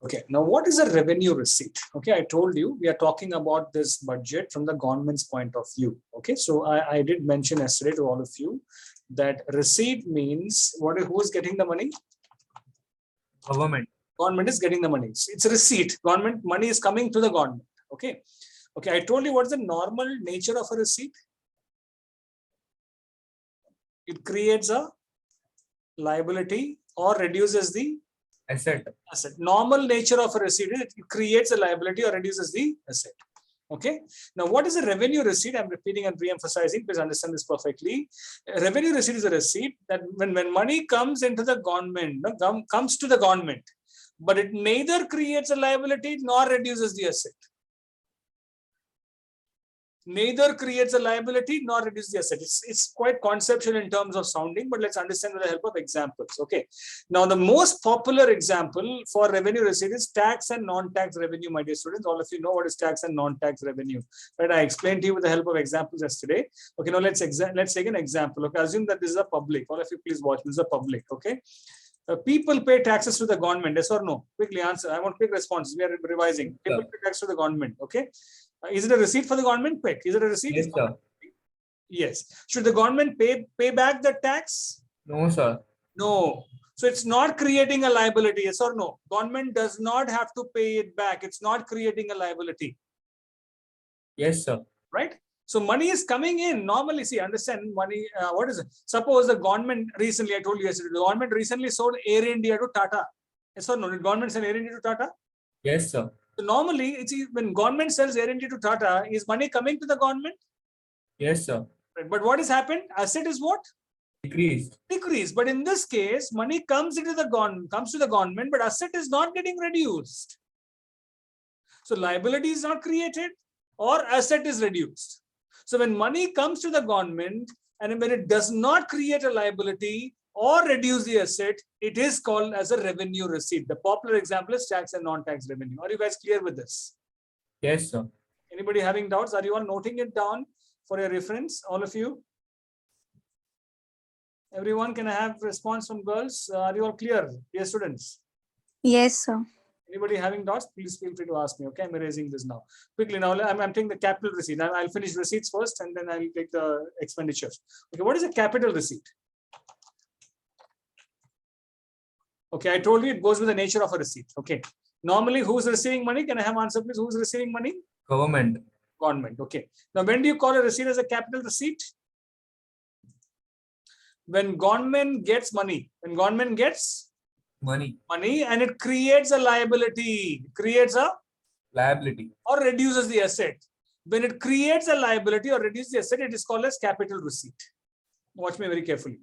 Okay, now what is a revenue receipt? Okay, I told you we are talking about this budget from the government's point of view. Okay, so I did mention yesterday to all of you that receipt means who is getting the money? Government. Government is getting the money. It's a receipt. Government money is coming to the government. Okay. Okay, I told you what's the normal nature of a receipt. It creates a liability or reduces the Asset. Normal nature of a receipt is it creates a liability or reduces the asset. Okay. Now, what is a revenue receipt? I'm repeating and re-emphasizing. Please understand this perfectly. A revenue receipt is a receipt that when money comes into the government, comes to the government, but it neither creates a liability nor reduces the asset. Neither creates a liability nor reduces the asset. It's quite conceptual in terms of sounding, but let's understand with the help of examples. Okay. Now, the most popular example for revenue receipt is tax and non-tax revenue, my dear students. All of you know what is tax and non-tax revenue, right? I explained to you with the help of examples yesterday. Okay. Now let's take an example. Okay. Assume that this is a public. All of you, please watch. This is a public. Okay. People pay taxes to the government. Yes or no? Quickly answer. I want quick responses. We are revising. People pay tax to the government. Okay. Is it a receipt for the government? Quick. Is it a receipt? Yes, sir. Yes. Should the government pay back the tax? No, sir. No. So it's not creating a liability. Yes or no? Government does not have to pay it back. It's not creating a liability. Yes, sir. Right? So money is coming in. Normally, see, understand money. What is it? Suppose the government recently, I told you yesterday, the government recently sold Air India to Tata. Yes or no? Did government sell Air India to Tata? Yes, sir. So normally, when government sells Air India to Tata, is money coming to the government? Yes, sir. Right. But what has happened? Asset is what? Decreased. Decreased. But in this case, money comes to the government, but asset is not getting reduced. So liability is not created or asset is reduced. So when money comes to the government and when it does not create a liability or reduce the asset, it is called as a revenue receipt. The popular example is tax and non-tax revenue. Are you guys clear with this? Yes, sir. Anybody having doubts? Are you all noting it down for your reference? All of you? Everyone, can I have response from girls? Are you all clear, dear students? Yes, sir. Anybody having doubts, please feel free to ask me. Okay, I'm erasing this now. Quickly now, I'm taking the capital receipt. I'll finish receipts first and then I'll take the expenditures. Okay, what is a capital receipt? Okay, I told you it goes with the nature of a receipt. Okay, normally who's receiving money? Can I have answer please? Who's receiving money? Government. Government. Okay. Now, when do you call a receipt as a capital receipt? When government gets money. When government gets Money. and it creates a liability. Creates a Liability. or reduces the asset. When it creates a liability or reduces the asset, it is called as capital receipt. Watch me very carefully.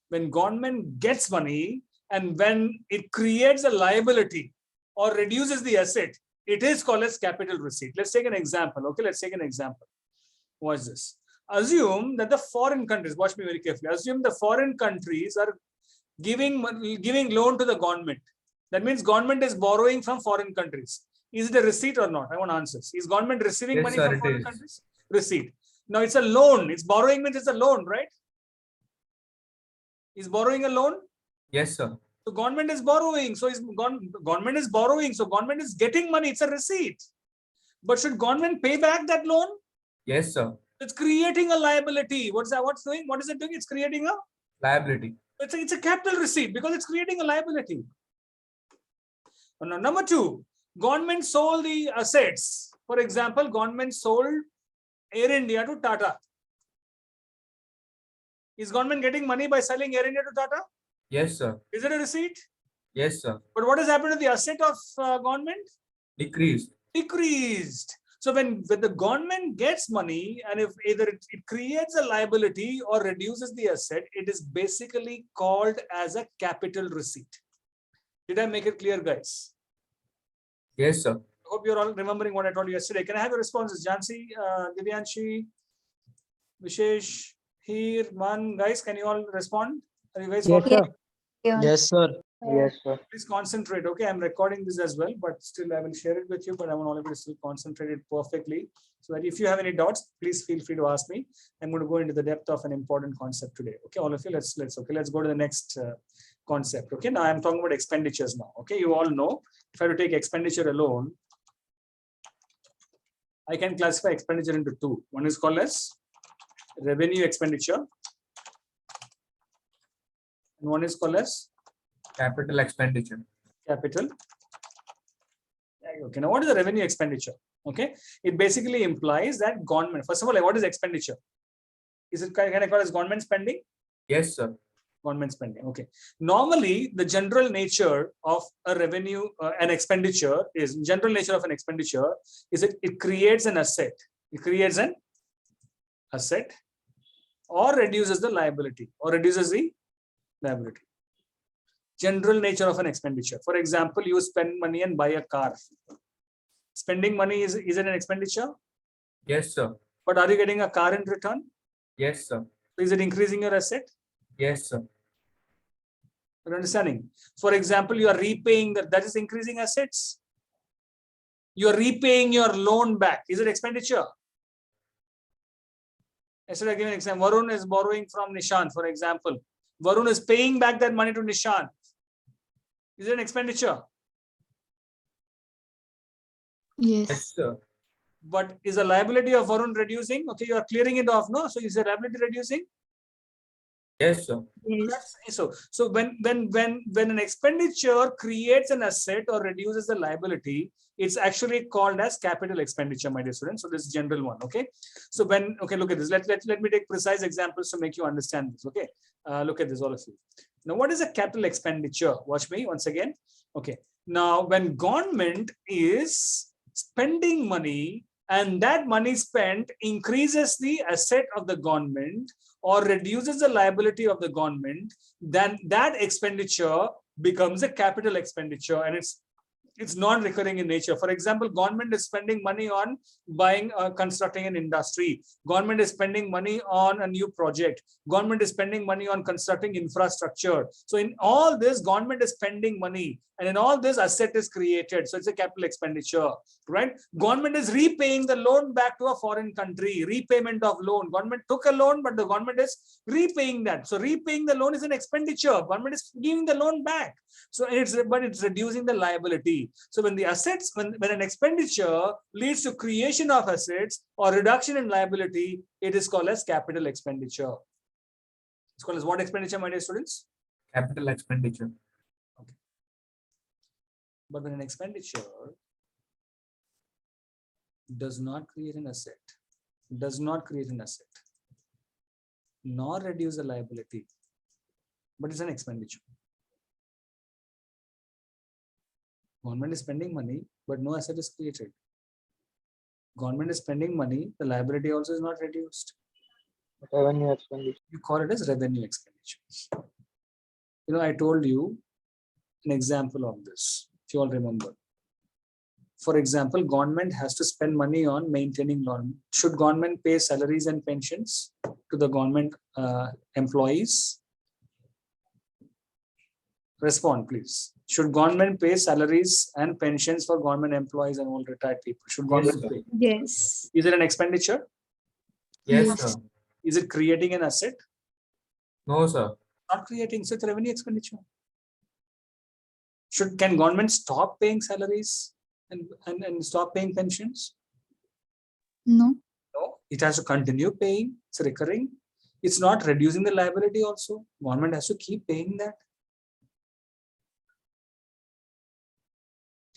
When government gets money and when it creates a liability or reduces the asset, it is called as capital receipt. Let's take an example. Okay, let's take an example. Watch this. Assume that the foreign countries, watch me very carefully. Assume the foreign countries are giving loan to the government. That means government is borrowing from foreign countries. Is it a receipt or not? I want answers. Is government receiving money from foreign countries? Receipt. Now it's a loan. It's borrowing means it's a loan, right? Is borrowing a loan? Yes, sir. So government is borrowing. So government is borrowing. So government is getting money. It's a receipt. But should government pay back that loan? Yes, sir. It's creating a liability. What's that? What's doing? What is it doing? It's creating a liability. It's a capital receipt because it's creating a liability. Now, number two, government sold the assets. For example, government sold Air India to Tata. Is government getting money by selling Air India to Tata? Yes, sir. Is it a receipt? Yes, sir. But what has happened to the asset of government? Decreased. Decreased. So when the government gets money and if either it creates a liability or reduces the asset, it is basically called as a capital receipt. Did I make it clear, guys? Yes, sir. I hope you're all remembering what I told you yesterday. Can I have your responses? Jansi, Divyanshi, Vishesh, Heer, Man, guys, can you all respond? Are you guys Yes, sir. Yeah. Yes, sir. Yes, sir. Please concentrate. Okay, I'm recording this as well, but still I will share it with you. But I want all of you to still concentrate it perfectly. So that if you have any doubts, please feel free to ask me. I'm going to go into the depth of an important concept today. Okay, all of you, let's go to the next concept. Okay, now I'm talking about expenditures now. Okay, you all know if I have to take expenditure alone, I can classify expenditure into two. One is called as revenue expenditure, and one is called as Capital expenditure. capital. Okay, now what is the revenue expenditure? Okay, it basically implies that government, first of all, what is expenditure? Is it, can I call it as government spending? Yes, sir. Government spending. Okay. Normally, the general nature of a revenue, an expenditure is general nature of an expenditure is it creates an asset. It creates an asset or reduces the liability or reduces the liability. General nature of an expenditure. For example, you spend money and buy a car. Spending money is it an expenditure? Yes, sir. But are you getting a car in return? Yes, sir. So is it increasing your asset? Yes, sir. You're understanding? For example, you are repaying that is increasing assets. You are repaying your loan back. Is it expenditure? Instead of giving an example, Varun is borrowing from Nishant, for example. Varun is paying back that money to Nishant. Is it an expenditure? Yes, Yes. sir. But is the liability of Varun reducing? Okay, you are clearing it off, no? So is the liability reducing? Yes, sir. Yes. So when an expenditure creates an asset or reduces the liability, it's actually called as capital expenditure, my dear students. So this is general one. Okay. So okay, look at this. Let me take precise examples to make you understand this. Okay. Look at this, all of you. Now, what is a capital expenditure? Watch me once again. Okay. Now, when government is spending money and that money spent increases the asset of the government or reduces the liability of the government, then that expenditure becomes a capital expenditure and it's non-recurring in nature. For example, government is spending money on buying, constructing an industry. Government is spending money on a new project. Government is spending money on constructing infrastructure. So in all this, government is spending money, and in all this, asset is created. So it's a capital expenditure, right? Government is repaying the loan back to a foreign country. Repayment of loan. Government took a loan, but the government is repaying that. So repaying the loan is an expenditure. Government is giving the loan back. So it's reducing the liability. So when the assets, when an expenditure leads to creation of assets or reduction in liability, it is called as capital expenditure. It's called as what expenditure, my dear students? Capital expenditure. Okay. But when an expenditure does not create an asset, nor reduce the liability, but it's an expenditure. Government is spending money, but no asset is created. Government is spending money, the liability also is not reduced. Revenue expenditure. You call it as revenue expenditures. You know, I told you an example of this, if you all remember. For example, government has to spend money on maintaining lawn. Should government pay salaries and pensions to the government employees? Respond, please. Should government pay salaries and pensions for government employees and all retired people? Should government sir. pay? Yes. Is it an expenditure? Yes, Yes. sir. Is it creating an asset? No, sir. Not creating, so it's revenue expenditure. Can government stop paying salaries and stop paying pensions? No. No, it has to continue paying. It's recurring. It's not reducing the liability also. Government has to keep paying that.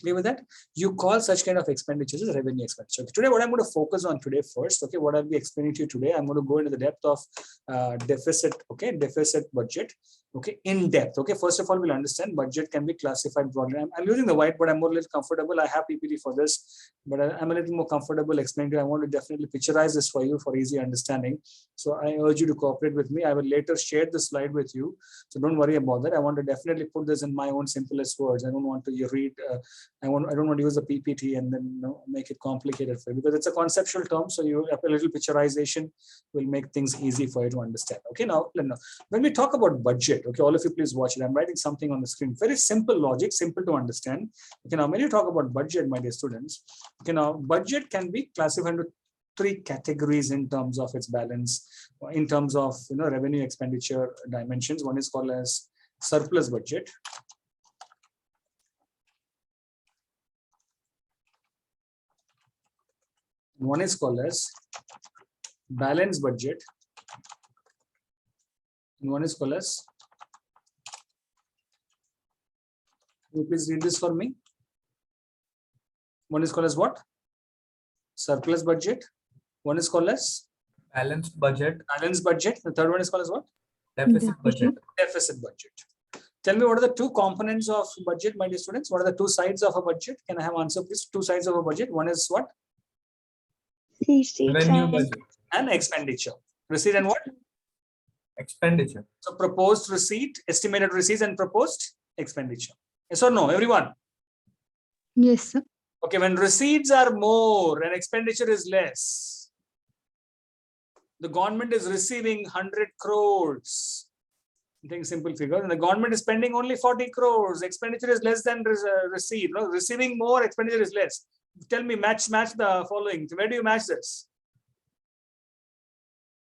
Clear with that? You call such kind of expenditures as revenue expenditure. Today, what I'm going to focus on today first, okay, what I'll be explaining to you today, I'm going to go into the depth of deficit, okay, deficit budget, okay, in depth, okay. First of all, we'll understand budget can be classified broadly. I'm using the white, but I'm more a little comfortable. I have PPT for this, but I'm a little more comfortable explaining to you. I want to definitely picturize this for you for easy understanding. So I urge you to cooperate with me. I will later share the slide with you. So don't worry about that. I want to definitely put this in my own simplest words. I don't want to read I don't want to use the PPT and then make it complicated for you, because it's a conceptual term. So you have a little picturization will make things easy for you to understand. Okay, now when we talk about budget, okay, all of you please watch it. I'm writing something on the screen. Very simple logic, simple to understand. Okay, now when you talk about budget, my dear students, okay, now budget can be classified into three categories in terms of its balance, in terms of revenue expenditure dimensions. One is called as surplus budget. One is called as balance budget. And one is called as, can you please read this for me? One is called as what? Surplus budget. One is called as Balanced budget. balanced budget. The third one is called as what? Deficit budget. Deficit budget. Tell me, what are the two components of budget, my dear students? What are the two sides of a budget? Can I have answer, please? Two sides of a budget. One is what? Receipts Revenue and budget. And expenditure. Receipt and what? Expenditure. So proposed receipt, estimated receipts, and proposed expenditure. Yes or no, everyone? yes, sir. Okay, when receipts are more and expenditure is less, the government is receiving 100 crores. I think simple figure, and the government is spending only 40 crores. Expenditure is less than receipt. No, receiving more, expenditure is less. Tell me, match the following. Where do you match this?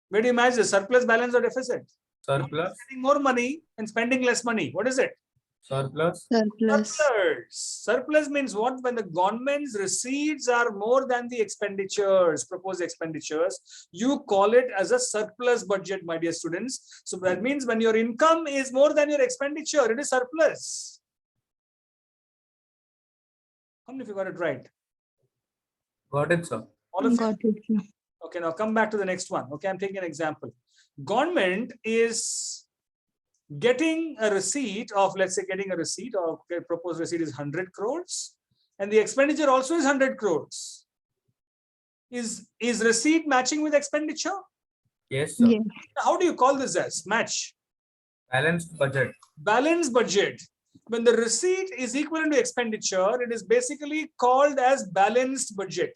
Where do you match this? Surplus, balance, or deficit? Surplus. Spending more money and spending less money. What is it? Surplus. Surplus. Surplus. Surplus means what? When the government's receipts are more than the expenditures, proposed expenditures, you call it as a surplus budget, my dear students. So that means when your income is more than your expenditure, it is surplus. How many of you got it right? Got it, sir. All of you? Got it, sir. Okay, now come back to the next one. Okay, I'm taking an example. Government is getting a receipt of, let's say, getting a receipt or proposed receipt is 100 crores, and the expenditure also is 100 crores. Is receipt matching with expenditure? Yes, sir. Yes. How do you call this as match? Balanced budget. Balanced budget. When the receipt is equivalent to expenditure, it is basically called as balanced budget.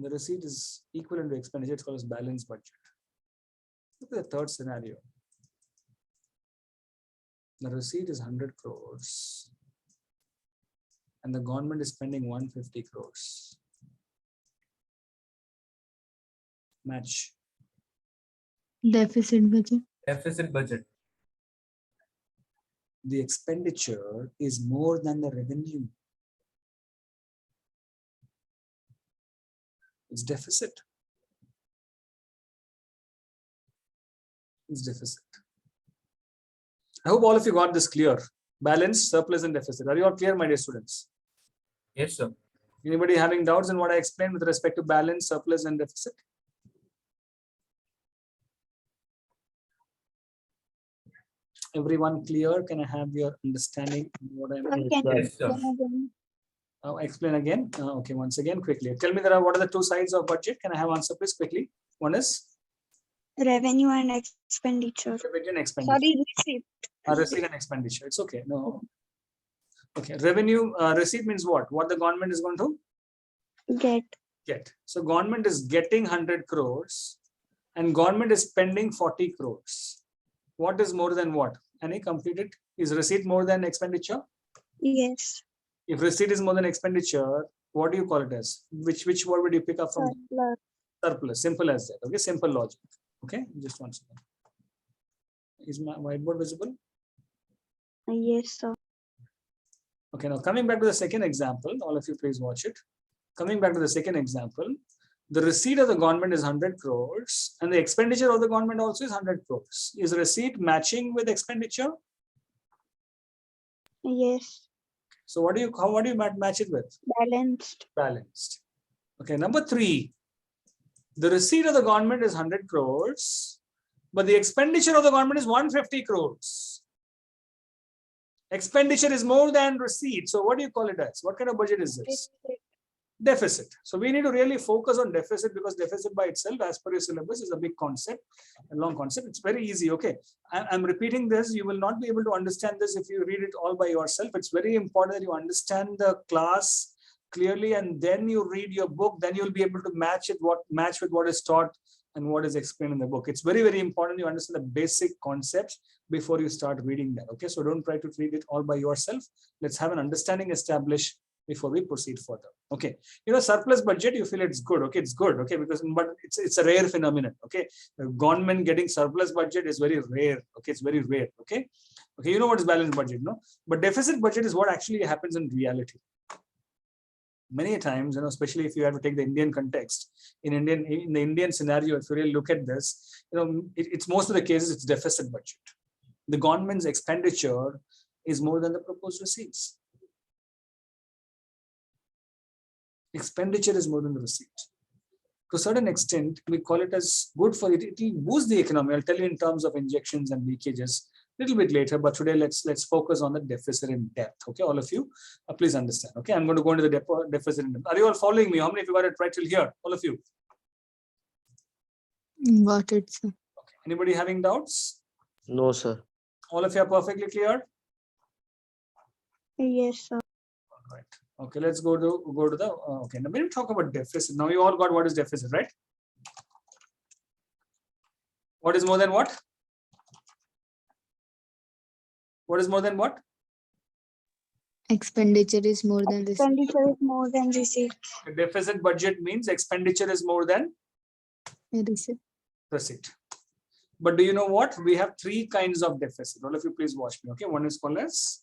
The receipt is equivalent to expenditure, it's called as balanced budget. Look at the third scenario. The receipt is 100 crores and the government is spending 150 crores. Match. Deficit budget. Deficit budget. The expenditure is more than the revenue. It's deficit. It's deficit. I hope all of you got this clear. Balance, surplus, and deficit. Are you all clear, my dear students? Yes, sir. Anybody having doubts in what I explained with respect to balance, surplus, and deficit? Everyone clear? Can I have your understanding of what I'm Yes, sir. explain again? Okay, once again, quickly. Tell me what are the two sides of budget? Can I have answer, please, quickly? One is Revenue and expenditure. revenue and expenditure. Sorry, receipt. Receipt and expenditure. It's okay. No. Okay. Revenue, receipt means what? What the government is going to get. So government is getting 100 crores and government is spending 40 crores. What is more than what? Any completed? Is receipt more than expenditure? Yes. If receipt is more than expenditure, what do you call it as? Which word would you pick up from? Surplus. Surplus. Simple as that. Okay. Simple logic. Okay. Just one second. Is my whiteboard visible? Yes, sir. Okay, now coming back to the second example, all of you please watch it. Coming back to the second example, the receipt of the government is 100 crores and the expenditure of the government also is 100 crores. Is receipt matching with expenditure? Yes. So what do you match it with? Balanced. Balanced. Okay, number 3, the receipt of the government is 100 crores, but the expenditure of the government is 150 crores. Expenditure is more than receipt. So what do you call it as? What kind of budget is this? Deficit. So we need to really focus on deficit because deficit by itself, as per your syllabus, is a big concept, a long concept. It's very easy. Okay. I'm repeating this. You will not be able to understand this if you read it all by yourself. It's very important that you understand the class clearly and then you read your book. Then you'll be able to match with what is taught and what is explained in the book. It's very, very important you understand the basic concepts before you start reading that. Okay. So don't try to read it all by yourself. Let's have an understanding established before we proceed further. Okay, surplus budget, you feel it's good. Okay, it's good. Okay, because but it's a rare phenomenon. Okay, government getting surplus budget is very rare. Okay, it's very rare. Okay, you know what is balanced budget, no? But deficit budget is what actually happens in reality. Many times, especially if you have to take the Indian context, in the Indian scenario, if you really look at this, it's most of the cases it's deficit budget. The government's expenditure is more than the proposed receipts. Expenditure is more than the receipt. To a certain extent, we call it as good for it. It will boost the economy. I'll tell you in terms of injections and leakages a little bit later, but today let's focus on the deficit in depth. Okay, all of you, please understand. Okay, I'm going to go into the deficit in depth. Are you all following me? How many of you got it right till here? All of you. Got it, sir. Okay. Anybody having doubts? No, sir. All of you are perfectly clear? Yes, sir. All right. Okay, let's go to the okay. Now when we talk about deficit, now you all got what is deficit, right? What is more than what? What is more than what? Expenditure is more than receipt. Expenditure is more than receipt. A deficit budget means expenditure is more than Receipt. receipt. But do you know what? We have three kinds of deficit. All of you, please watch me. Okay, one is called as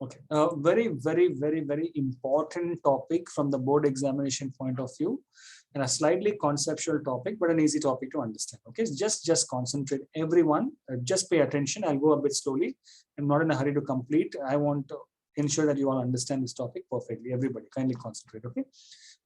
okay. Very important topic from the board examination point of view, and a slightly conceptual topic, but an easy topic to understand. Okay, just concentrate, everyone. Just pay attention. I'll go a bit slowly. I'm not in a hurry to complete. I want to ensure that you all understand this topic perfectly. Everybody, kindly concentrate. Okay.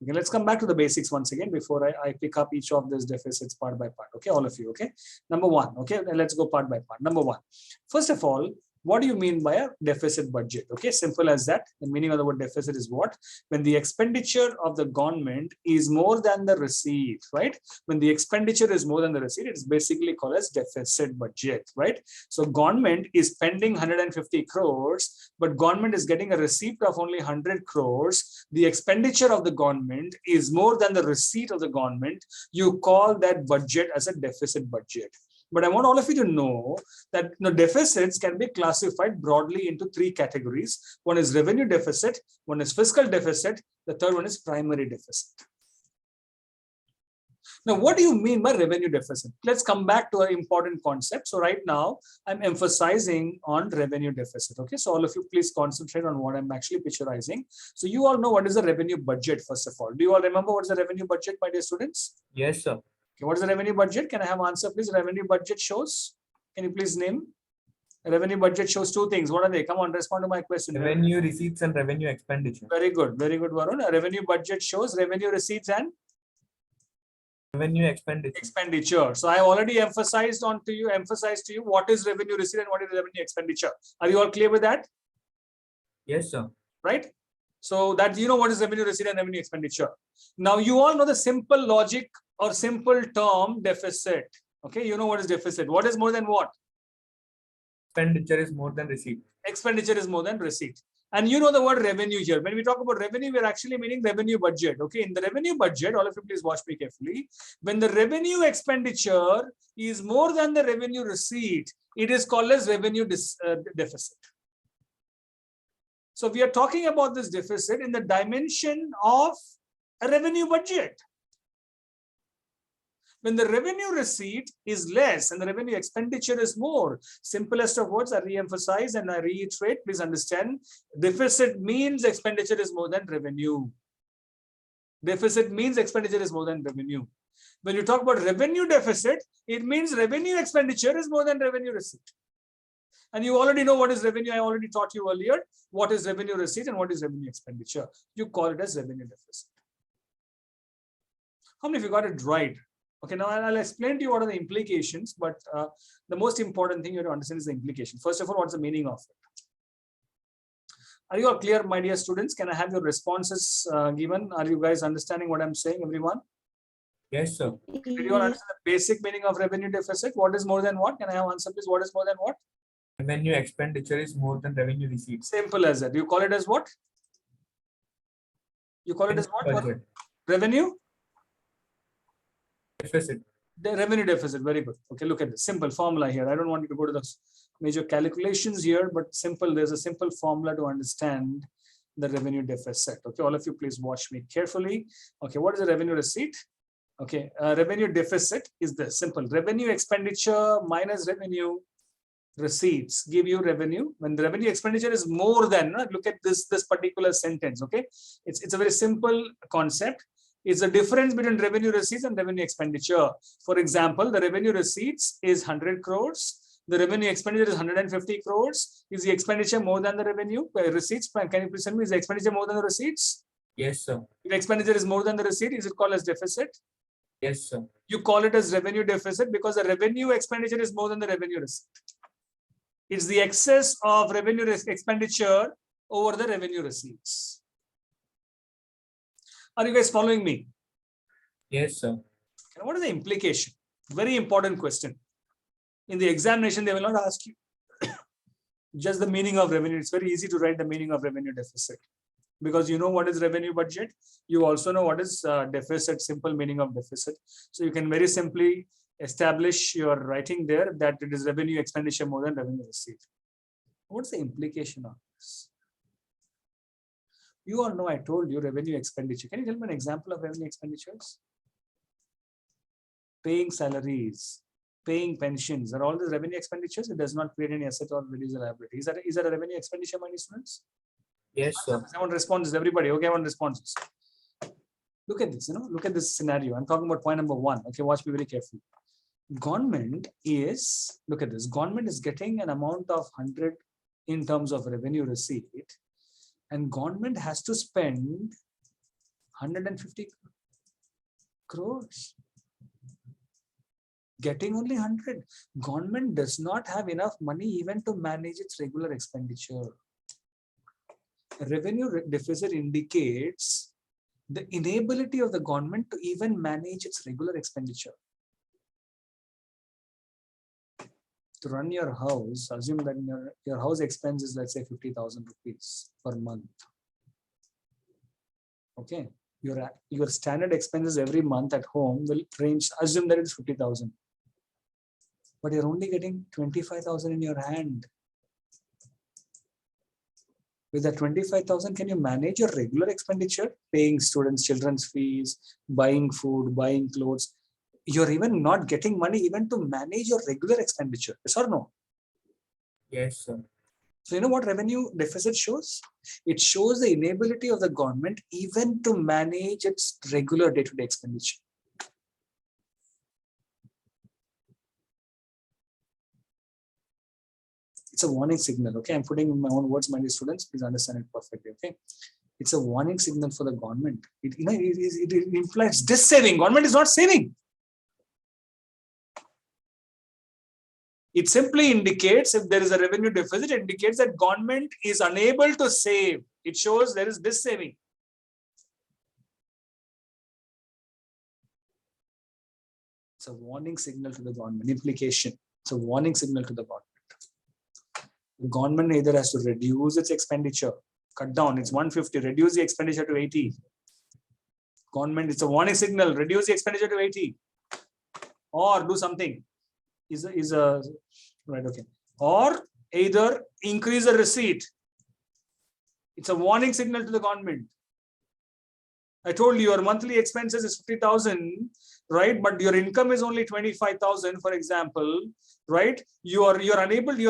Okay, let's come back to the basics once again before I pick up each of these deficits part by part. Okay, all of you. Okay, number one. Okay, let's go part by part. Number one. First of all, what do you mean by a deficit budget? Okay, simple as that. The meaning of the word deficit is what? When the expenditure of the government is more than the receipt, right? When the expenditure is more than the receipt, it's basically called as deficit budget, right? So government is spending 150 crores, but government is getting a receipt of only 100 crores. The expenditure of the government is more than the receipt of the government. You call that budget as a deficit budget. But I want all of you to know that deficits can be classified broadly into three categories. One is revenue deficit, one is fiscal deficit, the third one is primary deficit. Now, what do you mean by revenue deficit? Let's come back to an important concept. So right now, I'm emphasizing on revenue deficit. Okay, so all of you please concentrate on what I'm actually picturizing. So you all know what is the revenue budget, first of all. Do you all remember what is the revenue budget, my dear students? Yes, sir. Okay, what is the revenue budget? Can I have answer, please? Revenue budget shows. Can you please name? Revenue budget shows two things. What are they? Come on, respond to my question. Revenue receipts and revenue expenditure. Very good, Varun. A revenue budget shows revenue receipts and Revenue expenditure. expenditure. So I already emphasized to you what is revenue receipt and what is revenue expenditure. Are you all clear with that? Yes, sir. Right? So that you know what is revenue receipt and revenue expenditure. Now you all know the simple logic or simple term deficit. Okay, you know what is deficit. What is more than what? Expenditure is more than receipt. Expenditure is more than receipt. And you know the word revenue here. When we talk about revenue, we're actually meaning revenue budget. Okay, in the revenue budget, all of you please watch me carefully. When the revenue expenditure is more than the revenue receipt, it is called as revenue deficit. So we are talking about this deficit in the dimension of a revenue budget. When the revenue receipt is less and the revenue expenditure is more, simplest of words, I re-emphasize and I reiterate, please understand, deficit means expenditure is more than revenue. Deficit means expenditure is more than revenue. When you talk about revenue deficit, it means revenue expenditure is more than revenue receipt. And you already know what is revenue. I already taught you earlier what is revenue receipt and what is revenue expenditure. You call it as revenue deficit. How many of you got it right? Okay, now I'll explain to you what are the implications, but the most important thing you have to understand is the implication. First of all, what's the meaning of it? Are you all clear, my dear students? Can I have your responses given? Are you guys understanding what I'm saying, everyone? Yes, sir. Did you all understand the basic meaning of revenue deficit? What is more than what? Can I have answer, please? What is more than what? Revenue expenditure is more than revenue receipts. Simple as that. You call it as what? You call it as what? Budget. Revenue? Deficit. The revenue deficit. Very good. Okay, look at this simple formula here. I don't want you to go to the major calculations here, but simple. There's a simple formula to understand the revenue deficit. Okay, all of you please watch me carefully. Okay, what is the revenue receipt? Okay, revenue deficit is the simple revenue expenditure minus revenue receipts give you revenue. When the revenue expenditure is more than, look at this particular sentence. Okay, it's a very simple concept. It's the difference between revenue receipts and revenue expenditure. For example, the revenue receipts is 100 crores. The revenue expenditure is 150 crores. Is the expenditure more than the revenue? Receipts, can you please tell me, is the expenditure more than the receipts? Yes, sir. If expenditure is more than the receipt, is it called as deficit? Yes, sir. You call it as revenue deficit because the revenue expenditure is more than the revenue receipt. It's the excess of revenue expenditure over the revenue receipts. Are you guys following me? Yes, sir. And what is the implication? Very important question. In the examination, they will not ask you just the meaning of revenue. It's very easy to write the meaning of revenue deficit because you know what is revenue budget. You also know what is deficit, simple meaning of deficit. So you can very simply establish your writing there that it is revenue expenditure more than revenue receipt. What's the implication of this? You all know I told you revenue expenditure. Can you tell me an example of revenue expenditures? Paying salaries, paying pensions, are all the revenue expenditures? It does not create any asset or reduce the liability. Is that a revenue expenditure, my students? Yes, sir. I want responses, everybody. Okay, I want responses. Look at this, look at this scenario. I'm talking about point number 1. Okay, watch me very carefully. Government is, look at this, government is getting an amount of 100 in terms of revenue receipt, and government has to spend 150 crores. Getting only 100. Government does not have enough money even to manage its regular expenditure. Revenue deficit indicates the inability of the government to even manage its regular expenditure. To run your house, assume that your house expense is, let's say, 50,000 rupees per month. Okay, your standard expenses every month at home will range, assume that it's 50,000. But you're only getting 25,000 in your hand. With that 25,000, can you manage your regular expenditure? Paying students, children's fees, buying food, buying clothes. You're even not getting money even to manage your regular expenditure. Yes or no? Yes, sir. So you know what revenue deficit shows? It shows the inability of the government even to manage its regular day-to-day expenditure. It's a warning signal. Okay, I'm putting in my own words, my dear students. Please understand it perfectly. Okay, it's a warning signal for the government. It implies dis-saving. Government is not saving. It simply indicates, if there is a revenue deficit, it indicates that government is unable to save. It shows there is dis-saving. It's a warning signal to the government. Implication. It's a warning signal to the government. The government either has to reduce its expenditure, cut down. It's 150, reduce the expenditure to 80. Government, it's a warning signal, reduce the expenditure to 80. Or do something. Right, okay. Or either increase the receipt. It's a warning signal to the government. I told you your monthly expenses is 50,000, right? But your income is only 25,000, for example, right? You are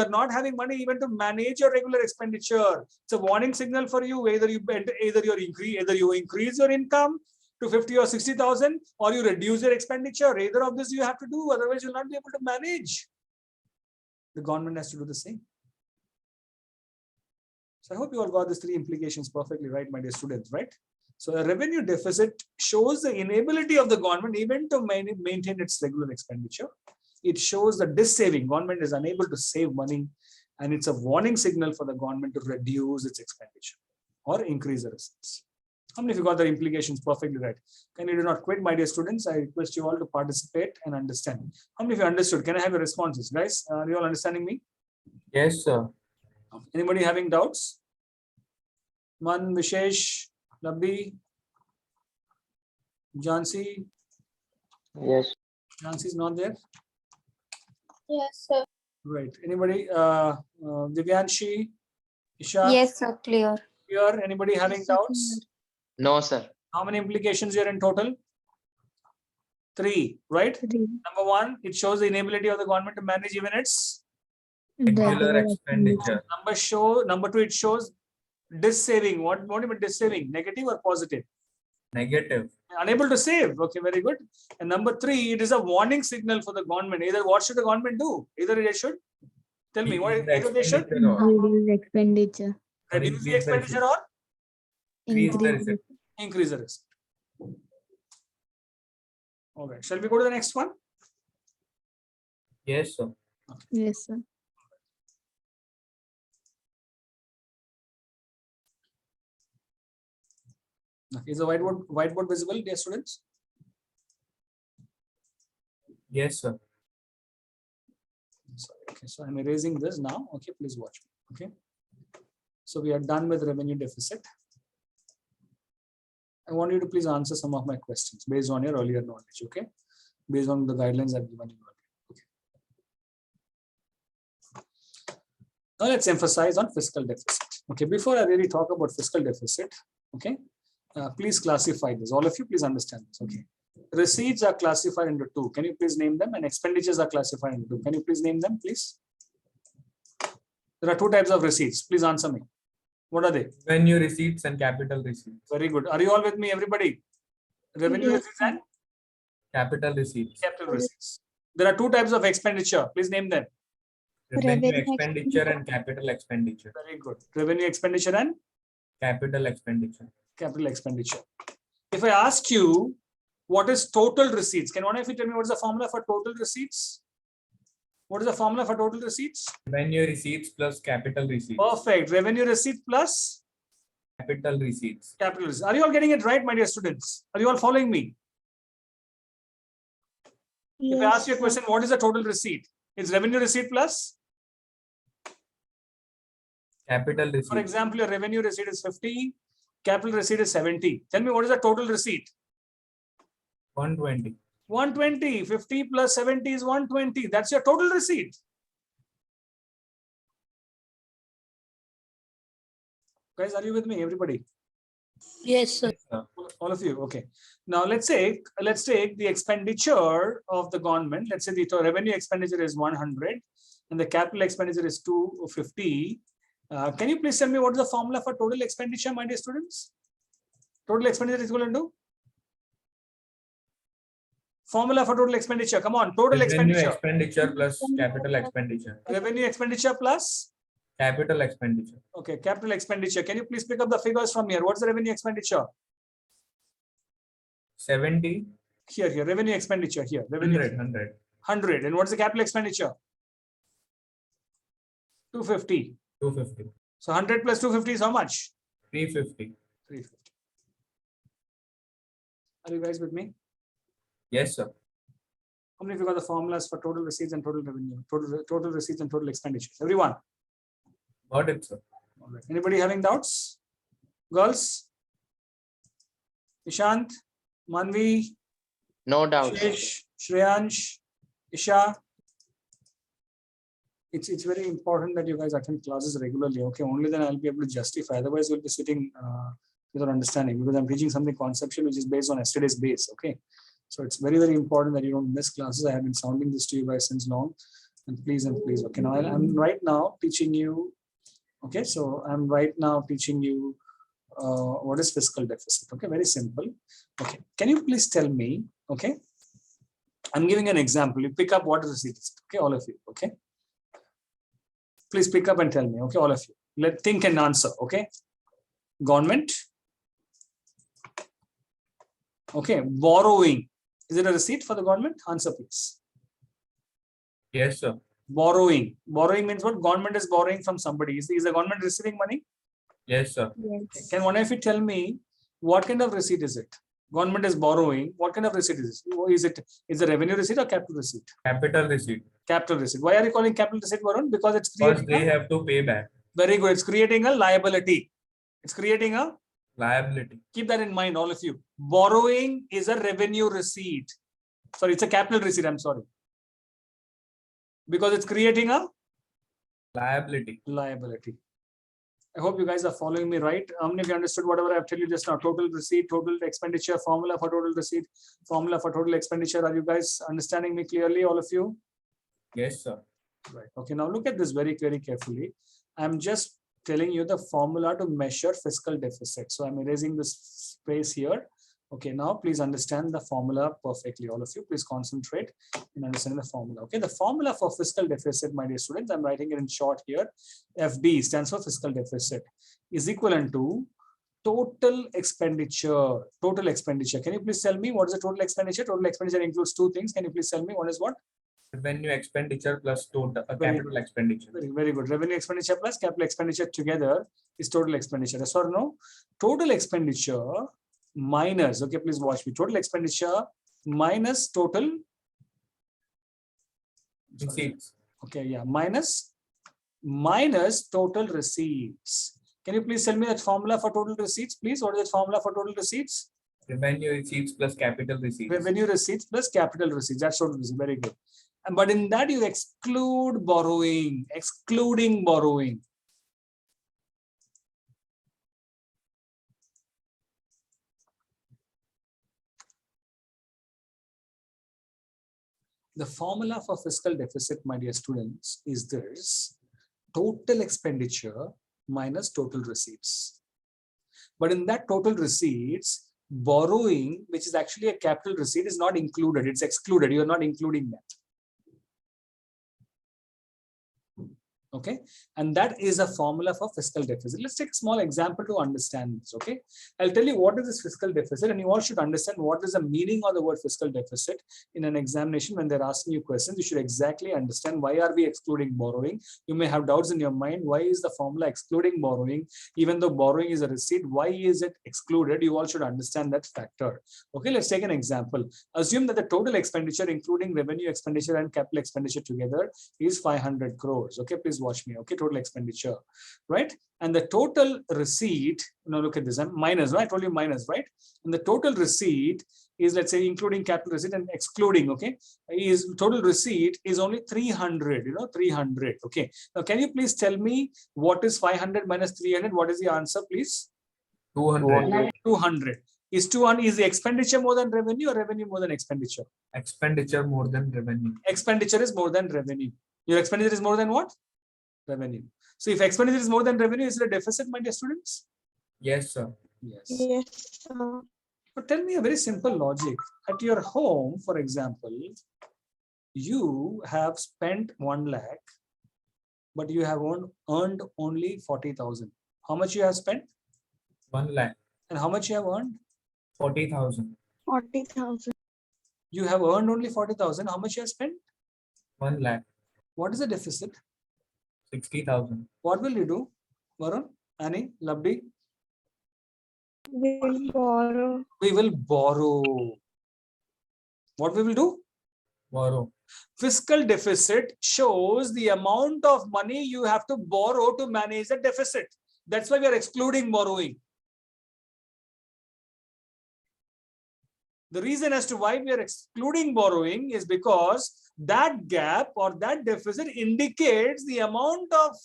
not having money even to manage your regular expenditure. It's a warning signal for you. Either you increase your income to 50 or 60,000, or you reduce your expenditure. Either of this you have to do, otherwise you'll not be able to manage. The government has to do the same. So I hope you all got these 3 implications perfectly right, my dear students, right? So a revenue deficit shows the inability of the government even to maintain its regular expenditure. It shows the dis-saving. Government is unable to save money, and it's a warning signal for the government to reduce its expenditure or increase the receipts. How many of you got the implications perfectly right? Can you do not quit, my dear students? I request you all to participate and understand. How many of you understood? Can I have your responses, guys? Are you all understanding me? Yes, sir. Anybody having doubts? Man, Vishesh, Labbi, Jansi? Yes. Jansi is not there. Yes, sir. Right. Anybody? Divyanshi? Isha? Yes, sir. Clear. Here? Anybody having Yes, sir, doubts? No, sir. How many implications here in total? 3, right? Three. Number 1, it shows the inability of the government to manage even its. Regular expenditure. Number 2, it shows dis-saving. What do you mean dis-saving? Negative or positive? Negative. Unable to save. Okay, very good. And number 3, it is a warning signal for the government. Either what should the government do? Either they should. Tell me, what either they should Reduce expenditure. reduce the expenditure or Increase the Increase. receipt. increase the risk. All right. Shall we go to the next one? Yes, sir. Yes, sir. Okay. Is the whiteboard visible, dear students? Yes, sir. Sorry. Okay. So I'm erasing this now. Okay. Please watch me. Okay. So we are done with revenue deficit. I want you to please answer some of my questions based on your earlier knowledge. Okay. Based on the guidelines I've given you earlier. Okay. Now let's emphasize on fiscal deficit. Okay. Before I really talk about fiscal deficit, okay. Please classify this. All of you, please understand this. Okay. Receipts are classified into 2. Can you please name them? And expenditures are classified into 2. Can you please name them, please? There are 2 types of receipts. Please answer me. What are they? Revenue receipts and capital receipts. Very good. Are you all with me, everybody? Revenue Yes. receipts and Capital receipts. capital receipts. There are 2 types of expenditure. Please name them. Revenue Revenue expenditure and capital expenditure. Very good. Revenue expenditure and Capital expenditure. capital expenditure. If I ask you what is total receipts, can one of you tell me what is the formula for total receipts? What is the formula for total receipts? Revenue receipts plus capital receipts. Perfect. Revenue receipt plus Capital receipts. capital receipts. Are you all getting it right, my dear students? Are you all following me? If I ask you a question, what is the total receipt? It's revenue receipt plus, Capital for receipts. example, your revenue receipt is 50, capital receipt is 70. Tell me what is the total receipt? 120. 120. 50 plus 70 is 120. That's your total receipt. Guys, are you with me? Everybody? Yes, sir. All of you. Okay. Now let's take the expenditure of the government. Let's say the revenue expenditure is 100 and the capital expenditure is 250. Can you please tell me what is the formula for total expenditure, my dear students? Total expenditure is equal to? Formula for total expenditure. Come on, total Revenue expenditure. expenditure plus capital expenditure. Revenue expenditure plus. Capital expenditure. Okay, capital expenditure. Can you please pick up the figures from here? What's the revenue expenditure? 70. Here, revenue expenditure here. Revenue 100. 100. And what's the capital expenditure? 250. 250. So 100 plus 250 is how much? 350. 350. Are you guys with me? Yes, sir. How many of you got the formulas for total receipts and total revenue? Total receipts and total expenditures. Everyone? Got it, sir. All right. Anybody having doubts? Girls? Ishant? Manvi? No doubt. Shesh? Shreyansh? Isha? It's very important that you guys attend classes regularly. Okay, only then I'll be able to justify. Otherwise, we'll be sitting without understanding, because I'm teaching something conceptual which is based on yesterday's base. Okay, so it's very, very important that you don't miss classes. I have been sounding this to you guys since long, and please. Okay, now I'm right now teaching you. Okay, so I'm right now teaching you what is fiscal deficit. Okay, very simple. Okay, can you please tell me? Okay, I'm giving an example. You pick up what is receipt is. Okay, all of you. Okay. Please pick up and tell me, okay, all of you. Let's think and answer, okay? Government. Okay, borrowing. Is it a receipt for the government? Answer, please. Yes, sir. Borrowing. Borrowing means what? Government is borrowing from somebody. Is the government receiving money? Yes, sir. Yes. Can one of you tell me what kind of receipt is it? Government is borrowing. What kind of receipt is it? Is it a revenue receipt or capital receipt? Capital receipt. Capital receipt. Why are you calling capital receipt, Varun? Because it's Because creating they have to pay back. very good. It's creating a liability. It's creating a Liability. Keep that in mind, all of you. Borrowing is a revenue receipt. Sorry, it's a capital receipt. I'm sorry. Because it's creating a Liability. liability. I hope you guys are following me right. How many of you understood whatever I've told you just now? Total receipt, total expenditure, formula for total receipt, formula for total expenditure. Are you guys understanding me clearly, all of you? Yes, sir. Right. Okay, now look at this very, very carefully. I'm just telling you the formula to measure fiscal deficit. So I'm erasing this space here. Okay, now please understand the formula perfectly. All of you, please concentrate in understanding the formula. Okay, the formula for fiscal deficit, my dear students, I'm writing it in short here. FD stands for fiscal deficit, is equivalent to total expenditure. Total expenditure. Can you please tell me what is the total expenditure? Total expenditure includes two things. Can you please tell me what is what? Revenue expenditure plus total Very capital expenditure. Very, very good. Revenue expenditure plus capital expenditure together is total expenditure. Yes or no? Total expenditure minus, okay, please watch me. Total expenditure minus total. Receipts. Okay, yeah, minus total receipts. Can you please tell me that formula for total receipts, please? What is the formula for total receipts? Revenue receipts plus capital receipts. Revenue receipts plus capital receipts. That's total receipt. Very good. But in that you exclude borrowing, excluding borrowing. The formula for fiscal deficit, my dear students, is this: total expenditure minus total receipts. But in that total receipts, borrowing, which is actually a capital receipt, is not included. It's excluded. You're not including that. Okay, and that is a formula for fiscal deficit. Let's take a small example to understand this. Okay, I'll tell you what is this fiscal deficit, and you all should understand what is the meaning of the word fiscal deficit in an examination. When they're asking you questions, you should exactly understand why are we excluding borrowing. You may have doubts in your mind. Why is the formula excluding borrowing? Even though borrowing is a receipt, why is it excluded? You all should understand that factor. Okay, let's take an example. Assume that the total expenditure, including revenue expenditure and capital expenditure together, is 500 crores. Okay, please watch me. Okay, total expenditure, right? And the total receipt, now look at this, I'm minus, right? I told you minus, right? And the total receipt is, let's say, including capital receipt and excluding, okay, is total receipt is only 300, 300. Okay, now can you please tell me what is 500 minus 300? What is the answer, please? 200. 200. Is 200, is the expenditure more than revenue or revenue more than expenditure? Expenditure more than revenue. Expenditure is more than revenue. Your expenditure is more than what? Revenue. So if expenditure is more than revenue, is it a deficit, my dear students? Yes, sir. Yes. Yes, sir. But tell me a very simple logic. At your home, for example, you have spent 1 lakh, but you have earned only 40,000. How much you have spent? 1 lakh. And how much you have earned? 40,000. 40,000. You have earned only 40,000. How much you have spent? 1 lakh. What is the deficit? 60,000. What will you do, Varun, Annie, Labdi? We'll borrow. We will borrow. What we will do? Borrow. Fiscal deficit shows the amount of money you have to borrow to manage the deficit. That's why we are excluding borrowing. The reason as to why we are excluding borrowing is because that gap or that deficit indicates the amount of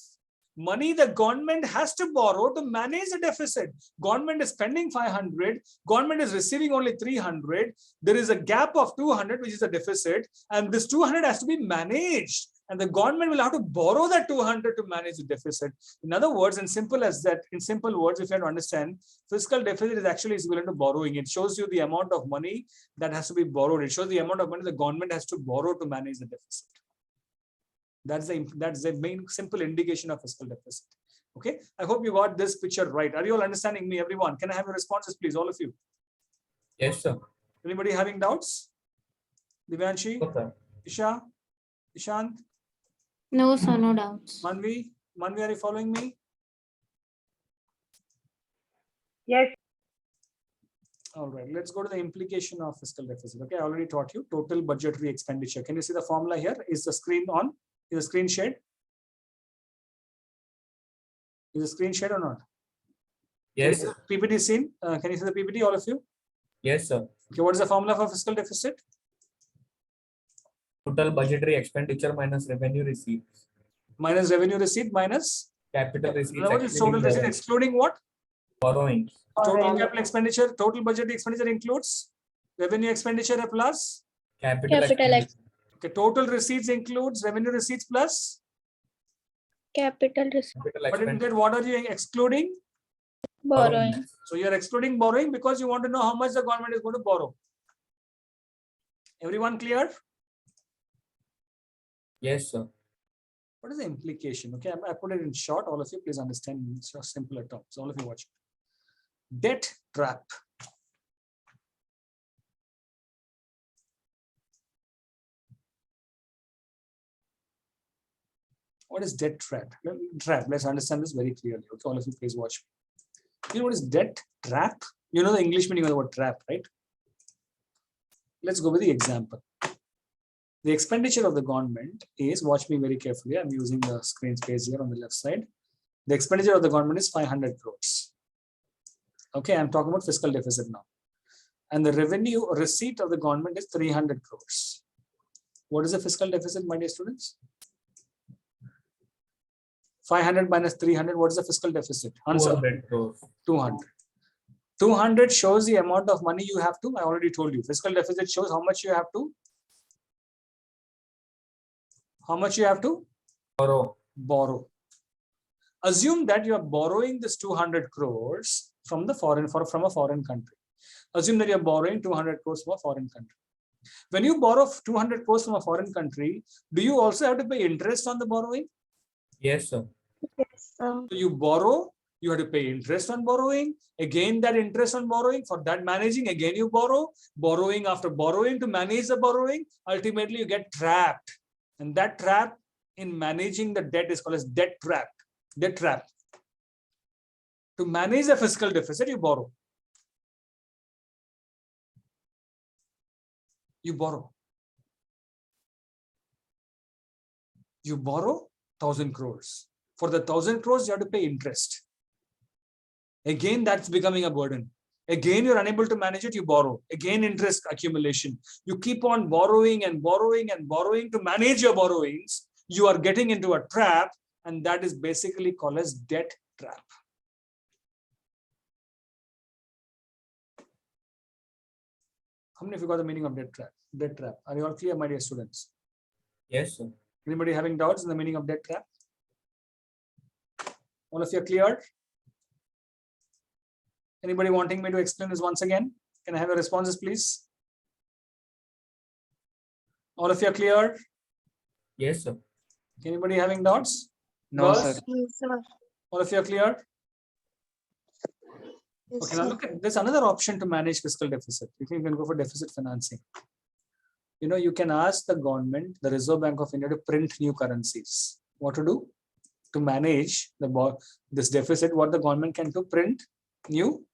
money the government has to borrow to manage the deficit. Government is spending 500, government is receiving only 300. There is a gap of 200, which is a deficit, and this 200 has to be managed. And the government will have to borrow that 200 to manage the deficit. In other words, in simple words, if you have to understand, fiscal deficit is actually equivalent to borrowing. It shows you the amount of money that has to be borrowed. It shows the amount of money the government has to borrow to manage the deficit. That's the main simple indication of fiscal deficit. Okay, I hope you got this picture right. Are you all understanding me, everyone? Can I have your responses, please, all of you? Yes, sir. Anybody having doubts? Divyanshi, Okay. Isha, Ishant, No, sir, no doubts. Manvi, are you following me? Yes. All right, let's go to the implication of fiscal deficit. Okay, I already taught you total budgetary expenditure. Can you see the formula here? Is the screen on? Is the screen shared? Is the screen shared or not? Yes, sir. PPT seen? Can you see the PPT, all of you? Yes, sir. Okay, what is the formula for fiscal deficit? Total budgetary expenditure minus revenue receipts. Minus revenue receipt minus. Capital receipts. Now, what is total excluding receipt excluding what? borrowings. Total Borrowing. capital expenditure, total budget expenditure includes revenue expenditure plus. Capital Capital expenditure. Okay, total receipts includes revenue receipts plus. Capital receipt. Capital But in expenditure. that, what are you excluding? Borrowing. So you are excluding borrowing because you want to know how much the government is going to borrow. Everyone clear? Yes, sir. What is the implication? Okay, I put it in short. All of you, please understand in simpler terms. All of you watch. Debt trap. What is debt trap? Let's understand this very clearly. Okay, all of you, please watch. You know what is debt trap? You know the English meaning of the word trap, right? Let's go with the example. The expenditure of the government is, watch me very carefully. I'm using the screen space here on the left side. The expenditure of the government is 500 crores. Okay, I'm talking about fiscal deficit now. And the revenue receipt of the government is 300 crores. What is the fiscal deficit, my dear students? 500 minus 300, what is the fiscal deficit? Answer. 200 crores. 200. 200 shows the amount of money you have to. I already told you. Fiscal deficit shows how much you have to. How much you have to borrow. Assume that you are borrowing this 200 crores from the from a foreign country. Assume that you are borrowing 200 crores from a foreign country. When you borrow 200 crores from a foreign country, do you also have to pay interest on the borrowing? Yes, sir. Yes, sir. So you borrow, you have to pay interest on borrowing. Again, that interest on borrowing, for that managing, again you borrow. Borrowing after borrowing to manage the borrowing. Ultimately, you get trapped. And that trap in managing the debt is called as debt trap. Debt trap. To manage the fiscal deficit, you borrow. You borrow. You borrow 1,000 crores. For the 1,000 crores, you have to pay interest. Again, that's becoming a burden. Again, you're unable to manage it, you borrow. Again, interest accumulation. You keep on borrowing and borrowing and borrowing to manage your borrowings. You are getting into a trap, and that is basically called as debt trap. How many of you got the meaning of debt trap? Debt trap. Are you all clear, my dear students? Yes, sir. Anybody having doubts in the meaning of debt trap? All of you are cleared? Anybody wanting me to explain this once again? Can I have your responses, please? All of you are clear? Yes, sir. Anybody having doubts? No, Girls? sir. Yes, sir. All of you are clear? Yes, Okay, now sir. look at, there's another option to manage fiscal deficit. You can go for deficit financing. You know, you can ask the government, the Reserve Bank of India, to print new currencies. What to do? To manage this deficit, what the government can do, print new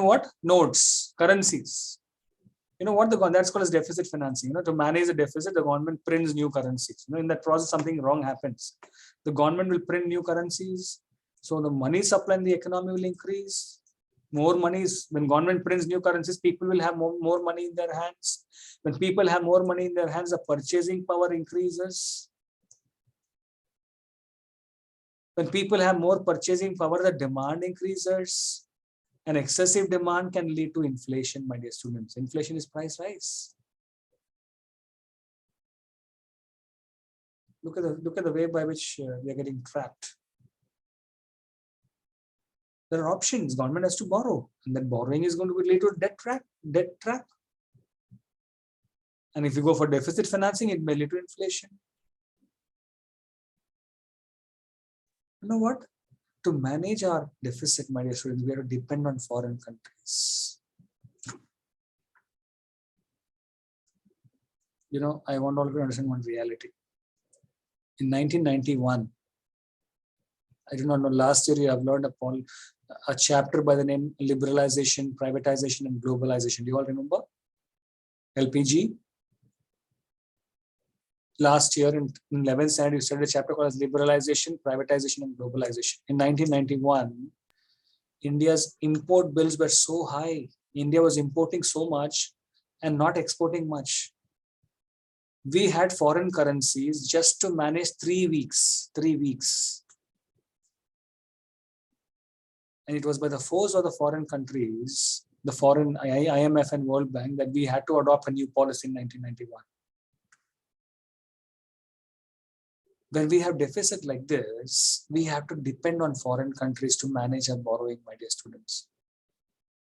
what? Notes, currencies. You know what that's called as deficit financing. You know, to manage the deficit, the government prints new currencies. You know, in that process, something wrong happens. The government will print new currencies. So the money supply in the economy will increase. More money is, when government prints new currencies, people will have more money in their hands. When people have more money in their hands, the purchasing power increases. When people have more purchasing power, the demand increases. And excessive demand can lead to inflation, my dear students. Inflation is price rise. Look at the way by which we are getting trapped. There are options. Government has to borrow, and that borrowing is going to lead to a debt trap. And if you go for deficit financing, it may lead to inflation. You know what? To manage our deficit, my dear students, we have to depend on foreign countries. You know, I want all of you to understand one reality. In 1991, I do not know, last year you have learned a chapter by the name Liberalization, Privatization and Globalization. Do you all remember? LPG? last year in 11th standard, you studied a chapter called as Liberalization, Privatization, and Globalization. In 1991, India's import bills were so high. India was importing so much and not exporting much. We had foreign currencies just to manage 3 weeks. 3 weeks. And it was by the force of the foreign countries, the foreign IMF and World Bank, that we had to adopt a new policy in 1991. When we have deficit like this, we have to depend on foreign countries to manage our borrowing, my dear students.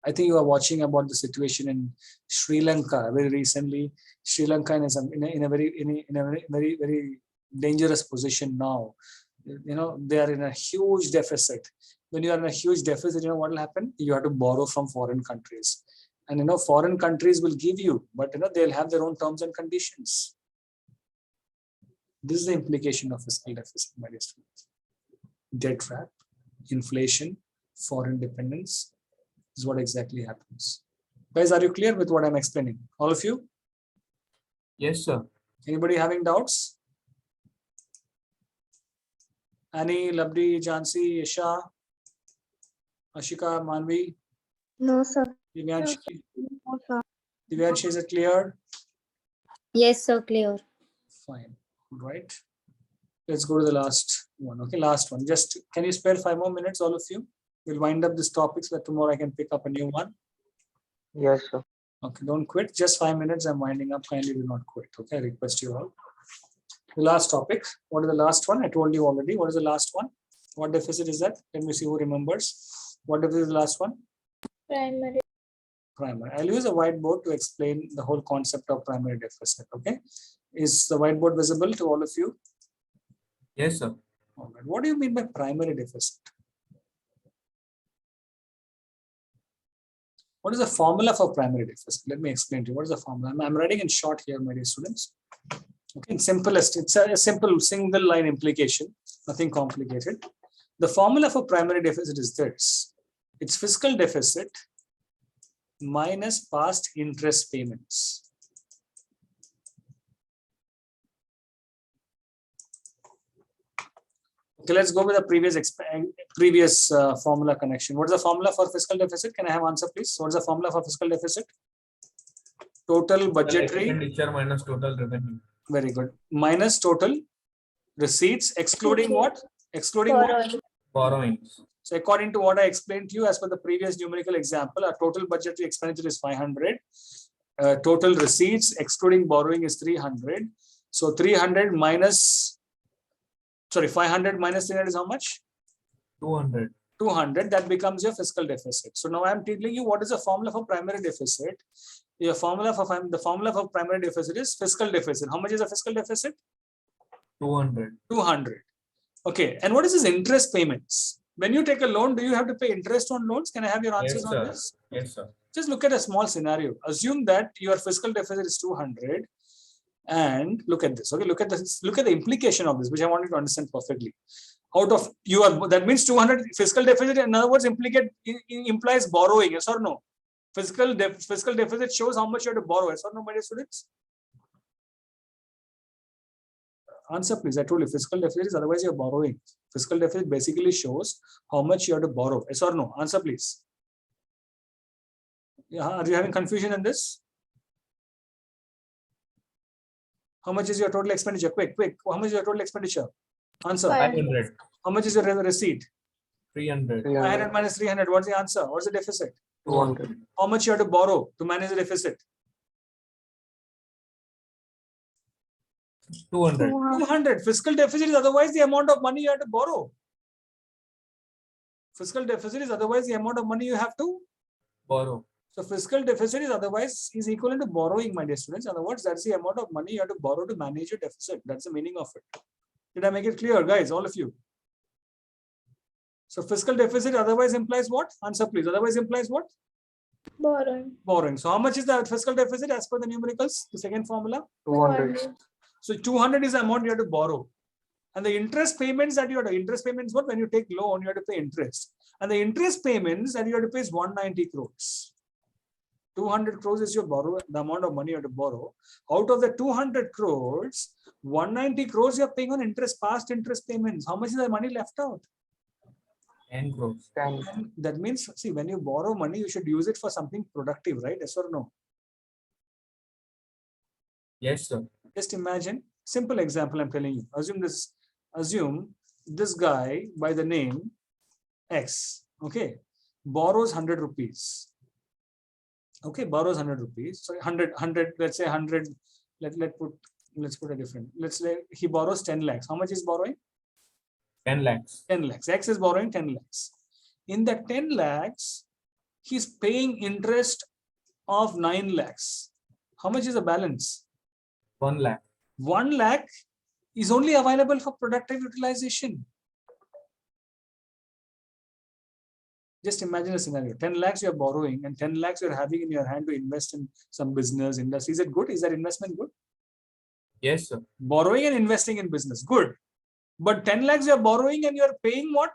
I think you are watching about the situation in Sri Lanka very recently. Sri Lanka is in a very dangerous position now. They are in a huge deficit. When you are in a huge deficit, what will happen? You have to borrow from foreign countries, and foreign countries will give you, but they'll have their own terms and conditions. This is the implication of fiscal deficit, my dear students. Debt trap, inflation, foreign dependence is what exactly happens. Guys, are you clear with what I'm explaining? All of you? Yes, sir. Anybody having doubts? Annie, Labdi, Jansi, Isha, Ashika, Manvi, No, sir. Divyanshi. No, sir. Divyanshi, is it clear? Yes, sir. Clear. Fine. Right. Let's go to the last one. Okay, last one. Just can you spare 5 more minutes, all of you? We'll wind up this topic so that tomorrow I can pick up a new one. Yes, sir. Okay, don't quit. Just 5 minutes. I'm winding up. Kindly do not quit. Okay, I request you all. The last topic. What is the last one? I told you already. What is the last one? What deficit is that? Let me see who remembers. What deficit is the last one? Primary. Primary. I'll use a whiteboard to explain the whole concept of primary deficit. Okay. Is the whiteboard visible to all of you? Yes, sir. All right. What do you mean by primary deficit? What is the formula for primary deficit? Let me explain to you. What is the formula? I'm writing in short here, my dear students. Okay, in simplest, it's a simple single line implication, nothing complicated. The formula for primary deficit is this. It's fiscal deficit minus past interest payments. Okay, let's go with the previous formula connection. What is the formula for fiscal deficit? Can I have answer, please? What is the formula for fiscal deficit? Total budgetary expenditure minus total revenue. Very good. Minus total receipts, excluding what? Excluding what? Borrowings. So according to what I explained to you, as per the previous numerical example, our total budgetary expenditure is 500. Total receipts, excluding borrowing, is 300. So 300 minus, sorry, 500 minus 300 is how much? 200. 200. That becomes your fiscal deficit. So now I'm telling you what is the formula for primary deficit. Your formula for the formula for primary deficit is fiscal deficit. How much is the fiscal deficit? 200. 200. Okay. And what is this interest payments? When you take a loan, do you have to pay interest on loans? Can I have your answers Yes, on sir. this? Yes, sir. Just look at a small scenario. Assume that your fiscal deficit is 200, and look at this. Okay, look at this. Look at the implication of this, which I want you to understand perfectly. Out of that means 200 fiscal deficit. In other words, implies borrowing. Yes or no? Fiscal deficit shows how much you have to borrow. Yes or no, my dear students? Answer, please. I told you fiscal deficit is otherwise you're borrowing. Fiscal deficit basically shows how much you have to borrow. Yes or no? Answer, please. Yeah, are you having confusion in this? How much is your total expenditure? Quick. How much is your total expenditure? Answer. 500. How much is your receipt? 300. 500 minus 300. What's the answer? What's the deficit? 200. How much you have to borrow to manage the deficit? 200. 200. Fiscal deficit is otherwise the amount of money you have to borrow. Fiscal deficit is otherwise the amount of money you have to Borrow. So fiscal deficit is otherwise is equivalent to borrowing, my dear students. In other words, that's the amount of money you have to borrow to manage your deficit. That's the meaning of it. Did I make it clear, guys? All of you. So fiscal deficit otherwise implies what? Answer, please. Otherwise implies what? Borrowing. Borrowing. So how much is the fiscal deficit as per the numericals? The second formula. 200. So 200 is the amount you have to borrow. And the interest payments that you have to, interest payments, what? When you take loan, you have to pay interest. And the interest payments that you have to pay is 190 crores. 200 crores is your borrow, the amount of money you have to borrow. Out of the 200 crores, 190 crores you're paying on interest, past interest payments. How much is the money left out? 10 crores. 10. And that means, see, when you borrow money, you should use it for something productive, right? Yes or no? Yes, sir. Just imagine, simple example I'm telling you. Assume this guy by the name X, okay, borrows 100 rupees. Okay, borrows 100 rupees. So 100, let's say 100, let's put a different, let's say he borrows 10 lakhs. How much is borrowing? 10 lakhs. 10 lakhs. X is borrowing 10 lakhs. In the 10 lakhs, he's paying interest of 9 lakhs. How much is the balance? 1 lakh. 1 lakh is only available for productive utilization. Just imagine a scenario. 10 lakhs you're borrowing and 10 lakhs you're having in your hand to invest in some business, industry. Is it good? Is that investment good? Yes, sir. Borrowing and investing in business, good. But 10 lakhs you're borrowing and you're paying what?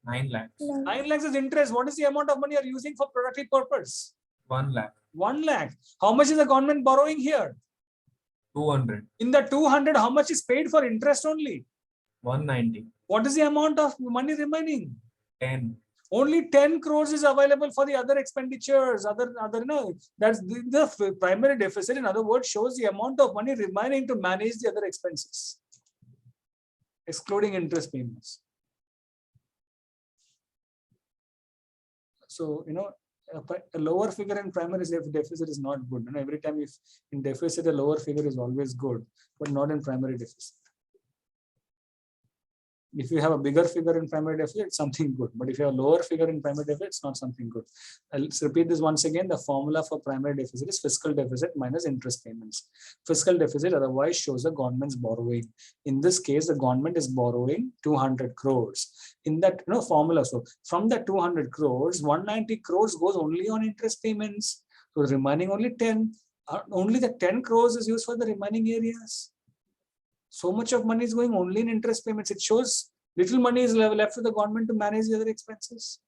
9 lakhs. 9 lakhs is interest. What is the amount of money you're using for productive purpose? 1 lakh. 1 lakh. How much is the government borrowing here? 200. In the 200, how much is paid for interest only? 190. What is the amount of money remaining? 10. Only 10 crores is available for the other expenditures. That's the primary deficit. In other words, shows the amount of money remaining to manage the other expenses, excluding interest payments. So, a lower figure in primary deficit is not good. Every time if in deficit, a lower figure is always good, but not in primary deficit. If you have a bigger figure in primary deficit, it's something good. But if you have a lower figure in primary deficit, it's not something good. I'll repeat this once again. The formula for primary deficit is fiscal deficit minus interest payments. Fiscal deficit otherwise shows the government's borrowing. In this case, the government is borrowing 200 crores. In that formula, so from the 200 crores, 190 crores goes only on interest payments. So the remaining only 10. Only the 10 crores is used for the remaining areas. So much of money is going only in interest payments. It shows little money is left to the government to manage the other expenses.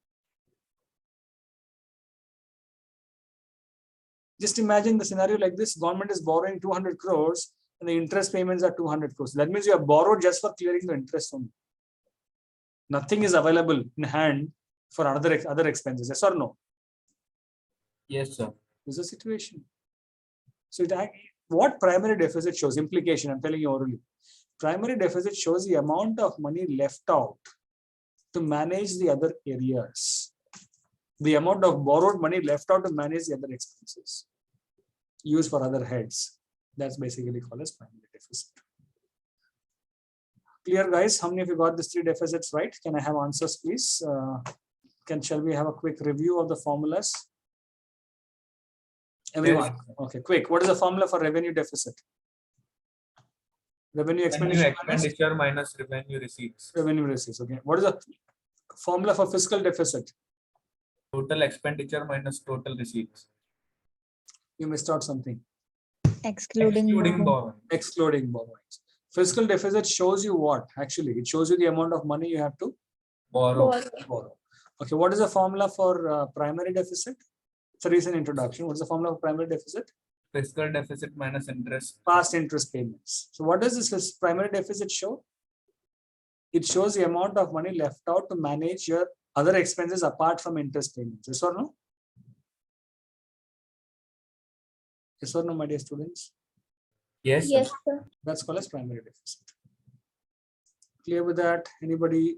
Just imagine the scenario like this. Government is borrowing 200 crores and the interest payments are 200 crores. That means you have borrowed just for clearing the interest only. Nothing is available in hand for other expenses. Yes or no? Yes, sir. This is the situation. So what primary deficit shows? Implication, I'm telling you orally. Primary deficit shows the amount of money left out to manage the other areas. The amount of borrowed money left out to manage the other expenses used for other heads. That's basically called as primary deficit. Clear, guys? How many of you got these 3 deficits right? Can I have answers, please? Shall we have a quick review of the formulas? Everyone. Yes. Okay, quick. What is the formula for revenue deficit? Revenue Expenditure minus revenue receipts. Revenue receipts. Okay. What is the formula for fiscal deficit? Total expenditure minus total receipts. You missed out something. Excluding borrowing. Excluding borrowings. Fiscal deficit shows you what? Actually, it shows you the amount of money you have to Borrow. borrow. Okay. What is the formula for primary deficit? It's a recent introduction. What is the formula for primary deficit? Fiscal deficit minus interest. Past interest payments. So what does this primary deficit show? It shows the amount of money left out to manage your other expenses apart from interest payments. Yes or no? Yes or no, my dear students? Yes, sir. Yes, sir. That's called as primary deficit. Clear with that? Anybody